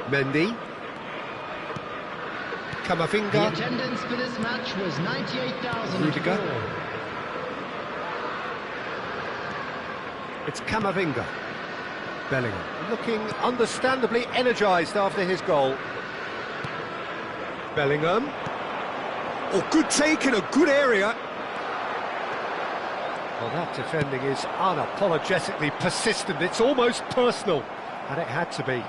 Mendy. Camavinga. The attendance for this match was 98,004. Rudiger. It's Camavinga. Bellingham looking understandably energised after his goal. Bellingham. Oh, good take in a good area. Well, that defending is unapologetically persistent. It's almost personal, and it had to be.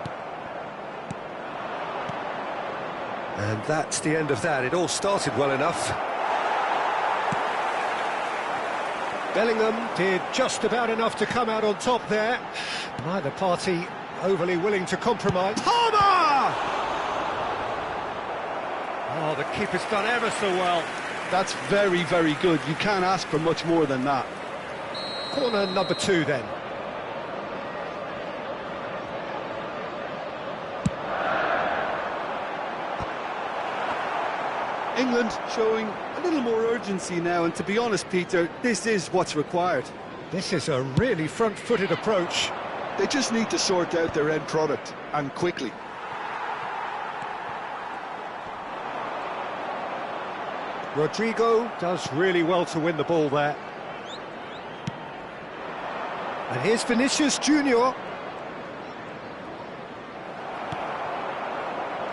And that's the end of that. It all started well enough. Bellingham did just about enough to come out on top there. Neither party overly willing to compromise. Palmer! Oh, the keeper's done ever so well. That's very, very good. You can't ask for much more than that. Corner number 2 then. England showing a little more urgency now, and to be honest, Peter, this is what's required. This is a really front-footed approach. They just need to sort out their end product, and quickly. Rodrigo does really well to win the ball there. And here's Vinicius Junior.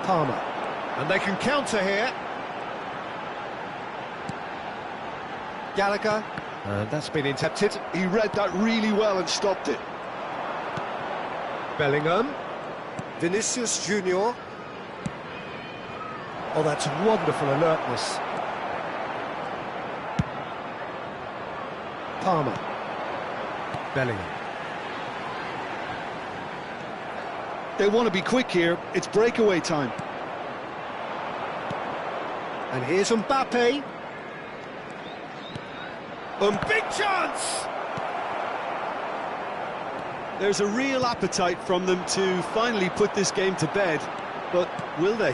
Palmer. And they can counter here. Gallagher. And that's been intercepted. He read that really well and stopped it. Bellingham. Vinicius Junior. Oh, that's wonderful alertness. Palmer. Bellingham. They want to be quick here. It's breakaway time. And here's Mbappe. Big chance! There's a real appetite from them to finally put this game to bed, but will they?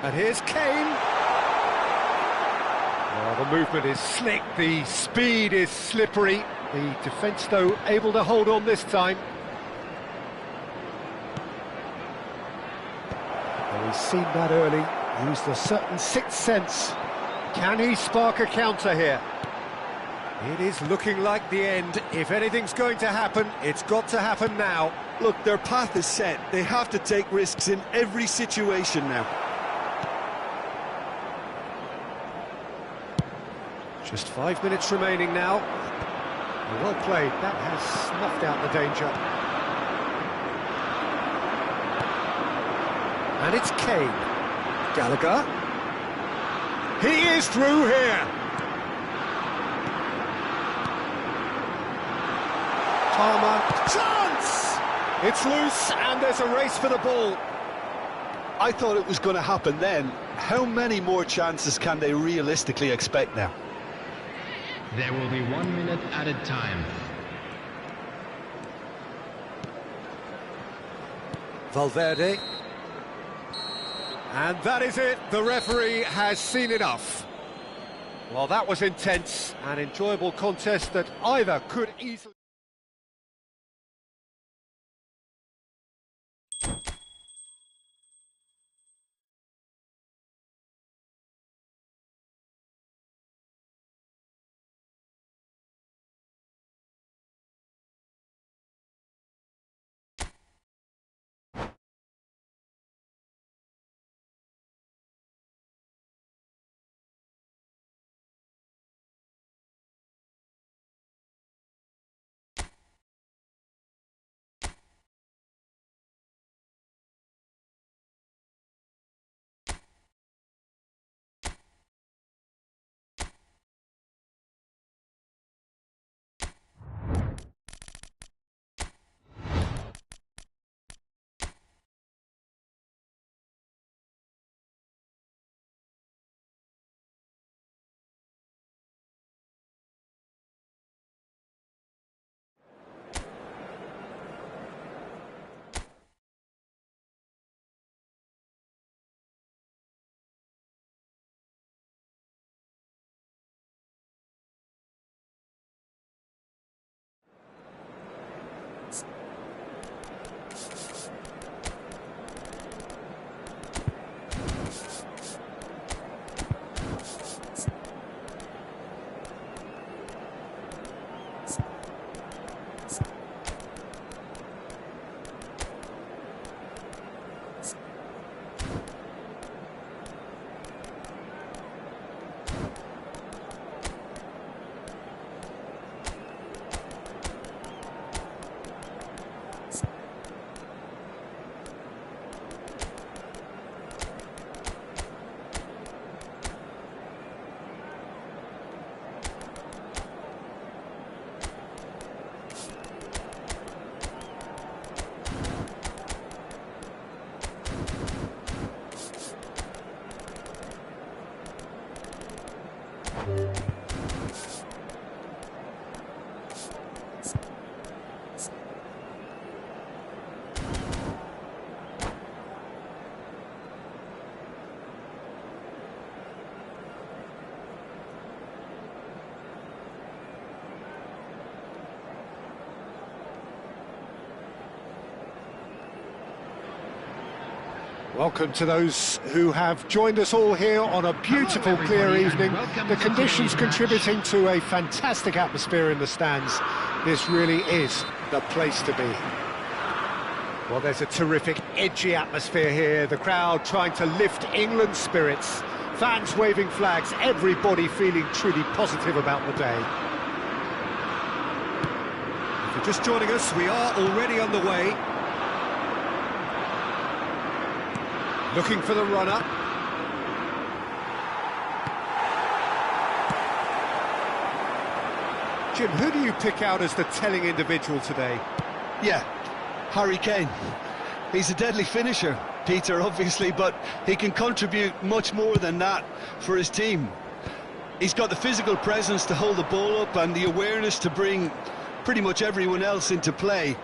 And here's Kane. Oh, the movement is slick, the speed is slippery. The defence, though, able to hold on this time. Well, he's seen that early, used a certain sixth sense. Can he spark a counter here? It is looking like the end. If anything's going to happen, it's got to happen now. Look, their path is set. They have to take risks in every situation now. Just 5 minutes remaining now. Well played, that has snuffed out the danger. And it's Kane. Gallagher. He is through here. Palmer. Chance! It's loose and there's a race for the ball. I thought it was going to happen then. How many more chances can they realistically expect now? There will be 1 minute added time. Valverde. And that is it. The referee has seen enough. Well, that was intense, an enjoyable contest that either could easily... Welcome to those who have joined us all here on a beautiful, clear evening. The conditions contributing to a fantastic atmosphere in the stands. This really is the place to be. Well, there's a terrific, edgy atmosphere here. The crowd trying to lift England's spirits. Fans waving flags, everybody feeling truly positive about the day. If you're just joining us, we are already underway. Looking for the runner. Jim, who do you pick out as the telling individual today? Yeah, Harry Kane. He's a deadly finisher, Peter, obviously, but he can contribute much more than that for his team. He's got the physical presence to hold the ball up and the awareness to bring pretty much everyone else into play.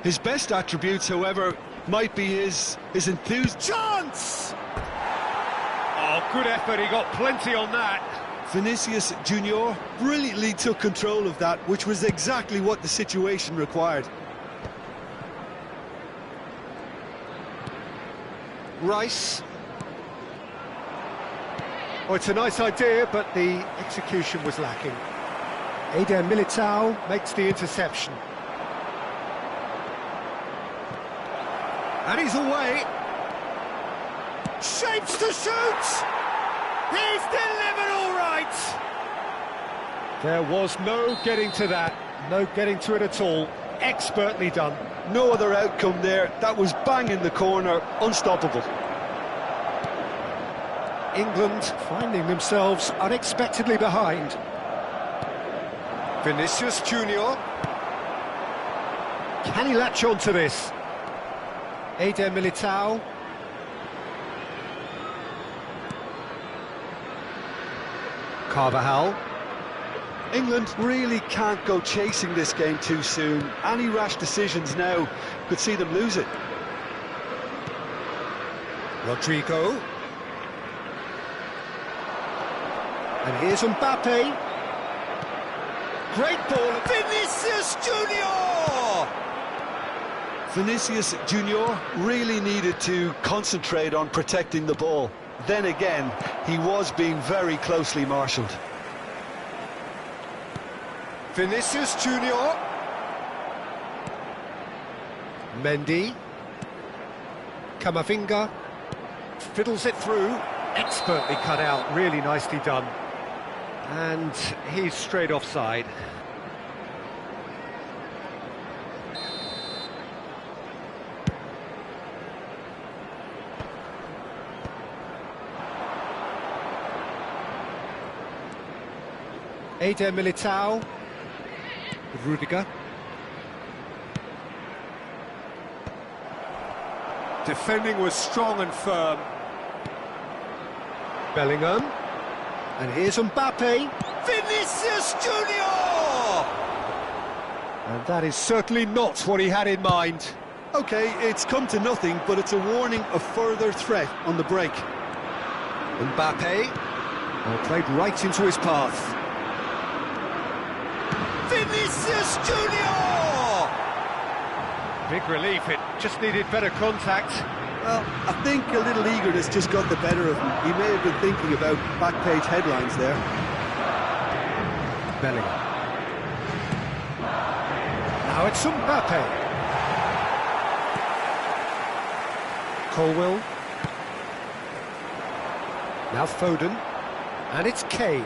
His best attributes, however, might be his enthusiasm. Chance! Oh, good effort, he got plenty on that. Vinicius Junior brilliantly took control of that, which was exactly what the situation required. Rice. Oh, it's a nice idea, but the execution was lacking. Eder Militao makes the interception. And he's away. Shapes to shoot! He's delivered all right! There was no getting to that, no getting to it at all. Expertly done. No other outcome there. That was bang in the corner, unstoppable. England finding themselves unexpectedly behind. Vinicius Junior. Can he latch on to this? Eder Militao. Carvajal. England really can't go chasing this game too soon. Any rash decisions now could see them lose it. Rodrigo. And here's Mbappe. Great ball. Vinicius Junior! Vinicius Junior really needed to concentrate on protecting the ball. Then again, he was being very closely marshalled. Vinicius Junior. Mendy. Camavinga. Fiddles it through. Expertly cut out. Really nicely done. And he's straight offside. Eder Militao. Rudiger. Defending was strong and firm. Bellingham. And here's Mbappe. Vinicius Junior! And that is certainly not what he had in mind. Okay, it's come to nothing, but it's a warning of further threat on the break. Mbappe. Well, played right into his path. Vinicius Junior! Big relief, it just needed better contact. Well, I think a little eagerness just got the better of him. He may have been thinking about back-page headlines there. Bellingham. Now it's Mbappe. Colwill. Now Foden. And it's Kane.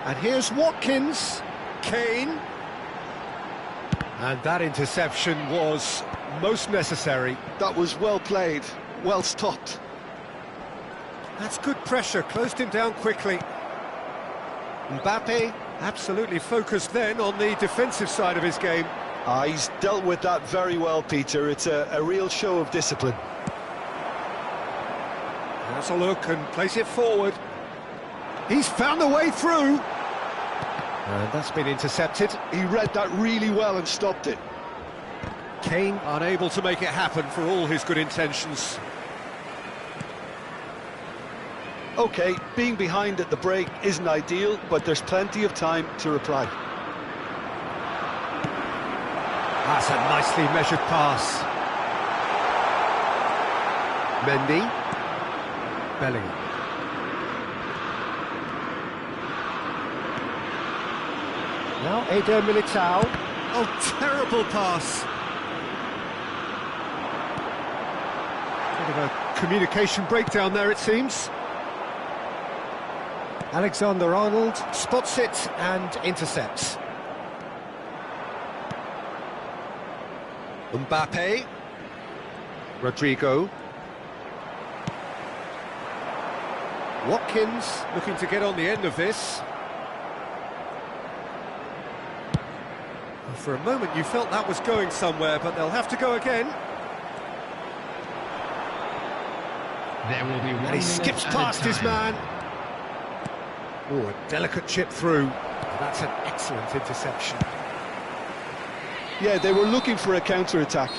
And here's Watkins. Kane. And that interception was most necessary. That was well played, well stopped. That's good pressure, closed him down quickly. Mbappe absolutely focused then on the defensive side of his game. He's dealt with that very well, Peter. It's a real show of discipline. Has a look and plays it forward. He's found a way through. And that's been intercepted. He read that really well and stopped it. Kane unable to make it happen for all his good intentions. OK, being behind at the break isn't ideal, but there's plenty of time to reply. That's a nicely measured pass. Mendy. Bellingham. Now Eder Militao. Oh, terrible pass. Bit of a communication breakdown there, it seems. Alexander-Arnold spots it and intercepts. Mbappe. Rodrigo. Watkins looking to get on the end of this. For a moment you felt that was going somewhere, but they'll have to go again. There will be 1 And he skips past his man. Oh, a delicate chip through. That's an excellent interception. Yeah, they were looking for a counter-attack.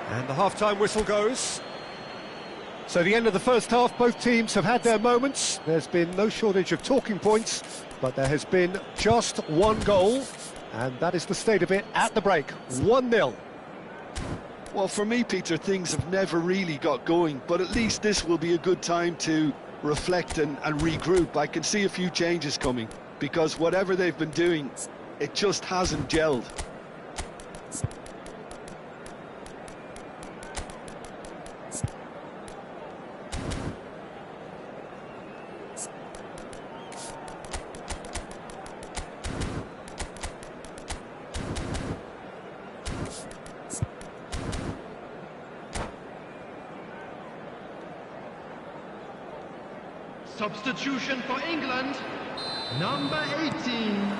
And the half-time whistle goes. So the end of the first half, both teams have had their moments. There's been no shortage of talking points, but there has been just one goal, and that is the state of it at the break. 1-0. Well, for me, Peter, things have never really got going, but at least this will be a good time to reflect and regroup. I can see a few changes coming, because whatever they've been doing, it just hasn't gelled. Substitution for England, number 18,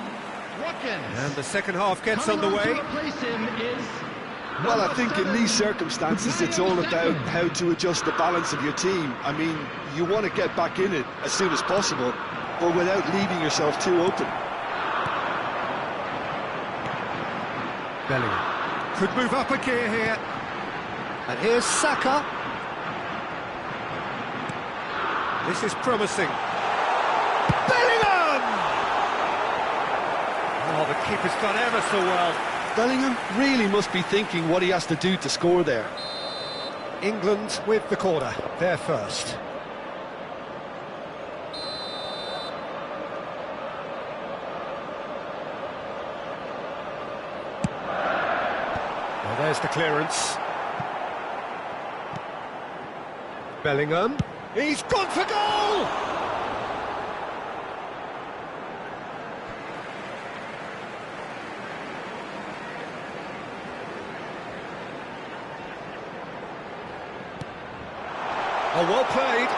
Watkins. And the second half gets Coming on underway. to replace him is Well, I number think in 7, these circumstances, it's all about how to adjust the balance of your team. I mean, you want to get back in it as soon as possible, but without leaving yourself too open. Bellingham could move up a gear here. And here's Saka. This is promising. Bellingham! Oh, the keeper's done ever so well. Bellingham really must be thinking what he has to do to score there. England with the corner, they're first. Well, there's the clearance. Bellingham. He's gone for goal! Oh, well played.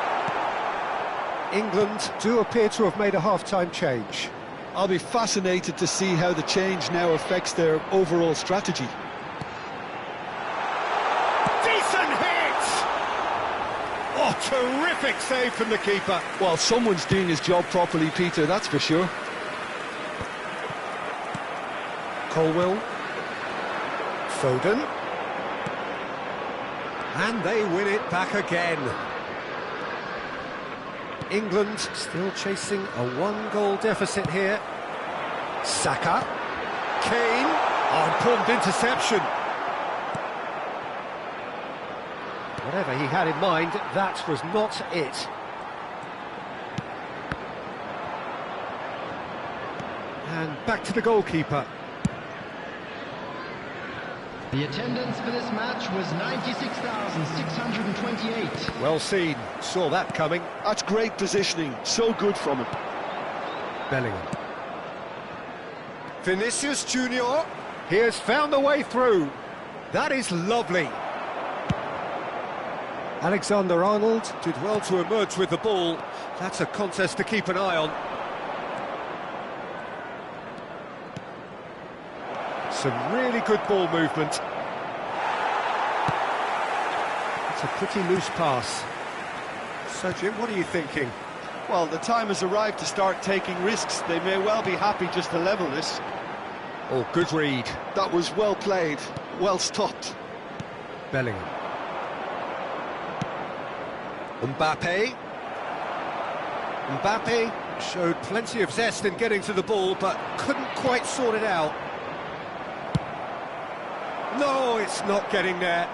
England do appear to have made a half-time change. I'll be fascinated to see how the change now affects their overall strategy. Decent hit! Oh, terrific save from the keeper. Well, someone's doing his job properly, Peter, that's for sure. Colwill. Foden. And they win it back again. England still chasing a 1-goal deficit here. Saka. Kane. Oh, important interception. Whatever he had in mind, that was not it. And back to the goalkeeper. The attendance for this match was 96,628. Well seen, saw that coming. That's great positioning, so good from him. Bellingham. Vinicius Junior, he has found a way through. That is lovely. Alexander-Arnold did well to emerge with the ball. That's a contest to keep an eye on. Some really good ball movement. It's a pretty loose pass. So, Jim, what are you thinking? Well, the time has arrived to start taking risks. They may well be happy just to level this. Oh, good read. That was well played, well stopped. Bellingham. Mbappe. Mbappe showed plenty of zest in getting to the ball, but couldn't quite sort it out. No, it's not getting there.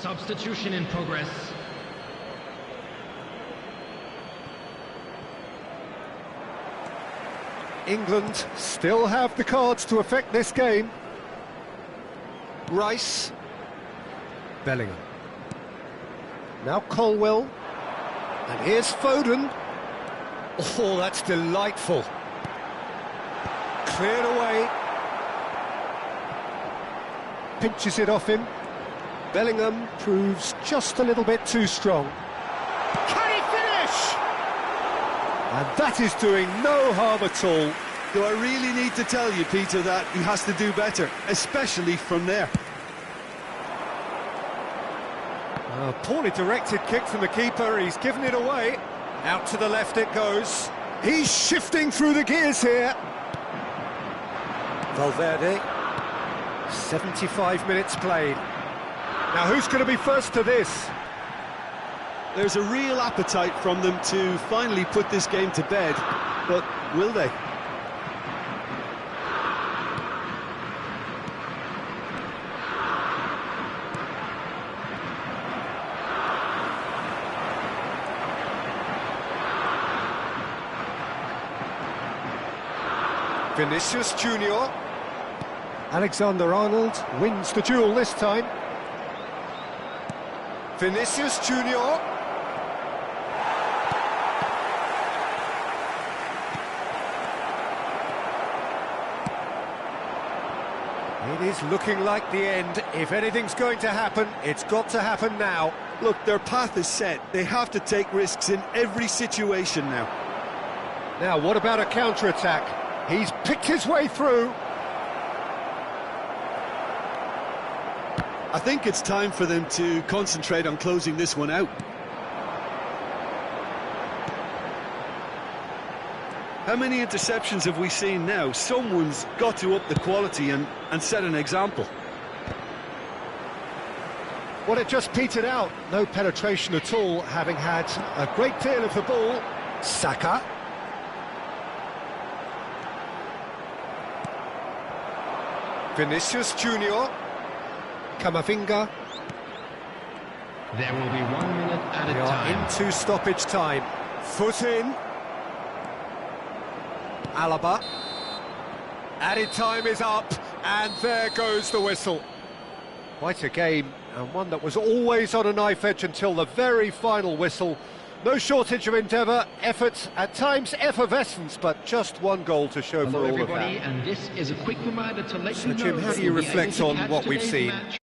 Substitution in progress. England still have the cards to affect this game. Rice. Bellingham. Now Colwill. And here's Foden. Oh, that's delightful. Cleared away. Pinches it off him. Bellingham proves just a little bit too strong. Can he finish? And that is doing no harm at all. Do I really need to tell you, Peter, that he has to do better, especially from there? A poorly directed kick from the keeper, he's given it away. Out to the left it goes. He's shifting through the gears here. Valverde. 75 minutes played. Now who's going to be first to this? There's a real appetite from them to finally put this game to bed, but will they? Vinicius Junior. Alexander-Arnold wins the duel this time. Vinicius Junior. It is looking like the end. If anything's going to happen, it's got to happen now. Look, their path is set. They have to take risks in every situation now. Now, what about a counter-attack? He's picked his way through. I think it's time for them to concentrate on closing this one out. How many interceptions have we seen now? Someone's got to up the quality and set an example. Well, it just petered out. No penetration at all, having had a great deal of the ball. Saka. Vinicius Junior. Camavinga. There will be 1 minute added We are time. into stoppage time. Foot in. Alaba. Added time is up, and there goes the whistle. Quite a game, and one that was always on a knife edge until the very final whistle. No shortage of endeavour, effort, at times effervescence, but just one goal to show Hello for all of everybody, that. and this is a quick reminder to let So you know Jim, how that do you we'll be able reflect to on catch what we've today's seen? match